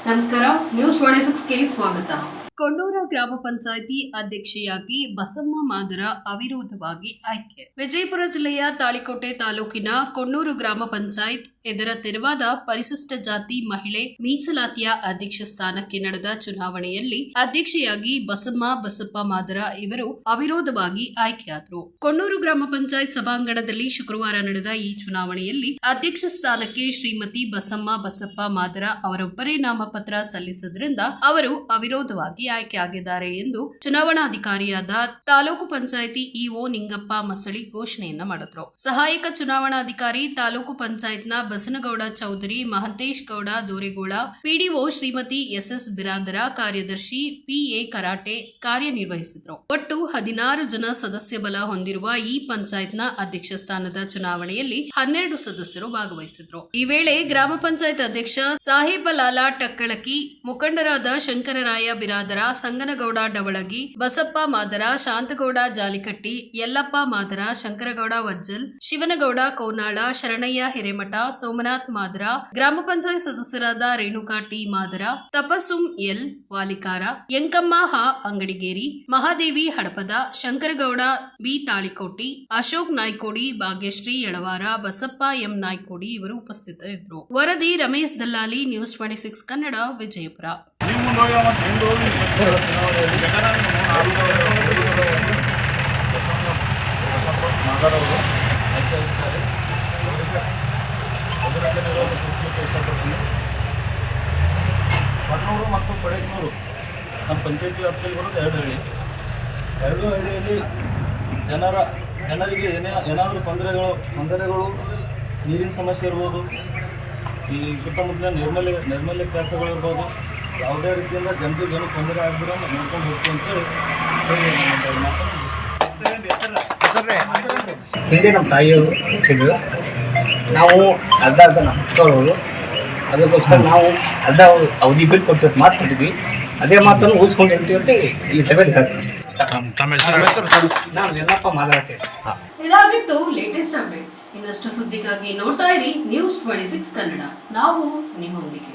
ನಮಸ್ಕಾರ, ನ್ಯೂಸ್ 26ಗೆ ಸ್ವಾಗತ. ಕೊಂಡೂರ ಗ್ರಾಮ ಪಂಚಾಯಿತಿ ಅಧ್ಯಕ್ಷೆಯಾಗಿ ಬಸಮ್ಮ ಮಾದರ ಅವಿರೋಧವಾಗಿ ಆಯ್ಕೆ. ವಿಜಯಪುರ ಜಿಲ್ಲೆಯ ತಾಳಿಕೋಟೆ ತಾಲೂಕಿನ ಕೊಂಡೂರು ಗ್ರಾಮ ಪಂಚಾಯತ್ ಇದರ ತೆರವಾದ ಪರಿಶಿಷ್ಟ ಜಾತಿ ಮಹಿಳೆ ಮೀಸಲಾತಿಯ ಅಧ್ಯಕ್ಷ ಸ್ಥಾನಕ್ಕೆ ನಡೆದ ಚುನಾವಣೆಯಲ್ಲಿ ಅಧ್ಯಕ್ಷೆಯಾಗಿ ಬಸಪ್ಪ ಮಾದರ ಇವರು ಅವಿರೋಧವಾಗಿ ಆಯ್ಕೆಯಾದರು. ಕೊಂಡೂರು ಗ್ರಾಮ ಪಂಚಾಯತ್ ಸಭಾಂಗಣದಲ್ಲಿ ಶುಕ್ರವಾರ ನಡೆದ ಈ ಚುನಾವಣೆಯಲ್ಲಿ ಅಧ್ಯಕ್ಷ ಸ್ಥಾನಕ್ಕೆ ಶ್ರೀಮತಿ ಬಸಪ್ಪ ಮಾದರ ಅವರೊಬ್ಬರೇ ನಾಮಪತ್ರ ಸಲ್ಲಿಸಿದ್ರಿಂದ ಅವರು ಅವಿರೋಧವಾಗಿ ಆಯ್ಕೆಯಾಗಿದ್ದಾರೆ ಎಂದು ಚುನಾವಣಾಧಿಕಾರಿಯಾದ ತಾಲೂಕು ಪಂಚಾಯಿತಿ ಇಒ ನಿಂಗಪ್ಪ ಮಸಳಿ ಘೋಷಣೆಯನ್ನ ಮಾಡಿದ್ರು. ಸಹಾಯಕ ಚುನಾವಣಾಧಿಕಾರಿ ತಾಲೂಕು ಪಂಚಾಯತ್ನ ಬಸನಗೌಡ ಚೌಧರಿ, ಮಹಂತೇಶ್ ಗೌಡ ದೋರೆಗೋಳ, ಪಿಡಿಒ ಶ್ರೀಮತಿ ಎಸ್ಎಸ್ ಬಿರಾದರ, ಕಾರ್ಯದರ್ಶಿ ಪಿಎ ಕರಾಟೆ ಕಾರ್ಯನಿರ್ವಹಿಸಿದ್ರು. ಒಟ್ಟು 16 ಜನ ಸದಸ್ಯ ಬಲ ಹೊಂದಿರುವ ಈ ಪಂಚಾಯತ್ನ ಅಧ್ಯಕ್ಷ ಸ್ಥಾನದ ಚುನಾವಣೆಯಲ್ಲಿ 12 ಸದಸ್ಯರು ಭಾಗವಹಿಸಿದ್ರು. ಈ ವೇಳೆ ಗ್ರಾಮ ಪಂಚಾಯತ್ ಅಧ್ಯಕ್ಷ ಸಾಹೇಬಲಾಲ ಟಕ್ಕಳಕಿ, ಮುಖಂಡರಾದ ಶಂಕರರಾಯ ಬಿರಾದರ, ಸಂಗನಗೌಡ ಡವಳಗಿ, ಬಸಪ್ಪ ಮಾದರ, ಶಾಂತಗೌಡ ಜಾಲಿಕಟ್ಟಿ, ಯಲ್ಲಪ್ಪ ಮಾದರ, ಶಂಕರಗೌಡ ವಜ್ಜಲ್, ಶಿವನಗೌಡ ಕೋನಾಳ, ಶರಣಯ್ಯ ಹಿರೇಮಠ, ಸೋಮನಾಥ್ ಮಾದರ, ಗ್ರಾಮ ಪಂಚಾಯತ್ ಸದಸ್ಯರಾದ ರೇಣುಕಾ ಟಿ ಮಾದರ, ತಪಸುಂ ಎಲ್ ವಾಲಿಕಾರ, ಯಂಕಮ್ಮ ಹ ಅಂಗಡಿಗೇರಿ, ಮಹಾದೇವಿ ಹಡಪದ, ಶಂಕರಗೌಡ ಬಿ ತಾಳಿಕೋಟಿ, ಅಶೋಕ್ ನಾಯ್ಕೋಡಿ, ಭಾಗ್ಯಶ್ರೀ ಯಳವಾರ, ಬಸಪ್ಪ ಎಂ ನಾಯ್ಕೋಡಿ ಇವರು ಉಪಸ್ಥಿತರಿದ್ದರು. ವರದಿ ರಮೇಶ್ ದಲ್ಲಾಲಿ, ನ್ಯೂಸ್ 26 ಕನ್ನಡ, ವಿಜಯಪುರ. ಪಟ್ನೂರು ಮತ್ತು ಕೊಡಗನೂರು ನಮ್ಮ ಪಂಚಾಯತಿ ವ್ಯಾಪ್ತಿಯಲ್ಲಿ ಬರೋದು 2 ಹಳ್ಳಿ. 2 ಹಳ್ಳಿಯಲ್ಲಿ ಜನರಿಗೆ ಏನಾದರೂ ತೊಂದರೆಗಳು ನೀರಿನ ಸಮಸ್ಯೆ ಇರ್ಬೋದು, ಈ ಸುತ್ತಮುತ್ತಲಿನ ನೈರ್ಮಲ್ಯ ಕೆಲಸಗಳು ಇರ್ಬೋದು, ಯಾವುದೇ ರೀತಿಯಿಂದ ಜನರಿಗೆ ತೊಂದರೆ ಆಗಿದ್ರೆ ನೋಡ್ಕೊಂಡು ಹೋಗ್ತೀವಿ ಅಂತೇಳಿ ಹಿಂದೆ ನಮ್ಮ ತಾಯಿಯವರು ಹೇಳ್ತಿದ್ರು, ನಾವು ಅರ್ಧ ನಡ್ಕೊಳ್ಳೋರು, ಅದಕ್ಕೋಸ್ಕರ ನಾವು ಅರ್ಧ ಅವಧಿ ಬಿಲ್ ಕೊಟ್ಟು ಮಾತಾಡ್ತಿದ್ವಿ. ಅದೇ ಮಾತನ್ನು ಉಳಿಸ್ಕೊಂಡು ಹೇಳ್ತೀವಿ ಅಂತ ಈ ಸಭೆಯಲ್ಲಿ ಹೇಳ್ತೀವಿ. ನಾನು ಎಲ್ಲಪ್ಪ ಮಾತಾಡ್ತೇವೆ. ಇದಾಗಿತ್ತು ಲೇಟೆಸ್ಟ್ ಅಪ್ಡೇಟ್ಸ್. ಇನ್ನಷ್ಟು ಸುದ್ದಿಗಾಗಿ ನೋಡ್ತಾ ಇರಿ ನ್ಯೂಸ್ 26 ಕನ್ನಡ. ನಾವು ನಿಮ್ಮೊಂದಿಗೆ.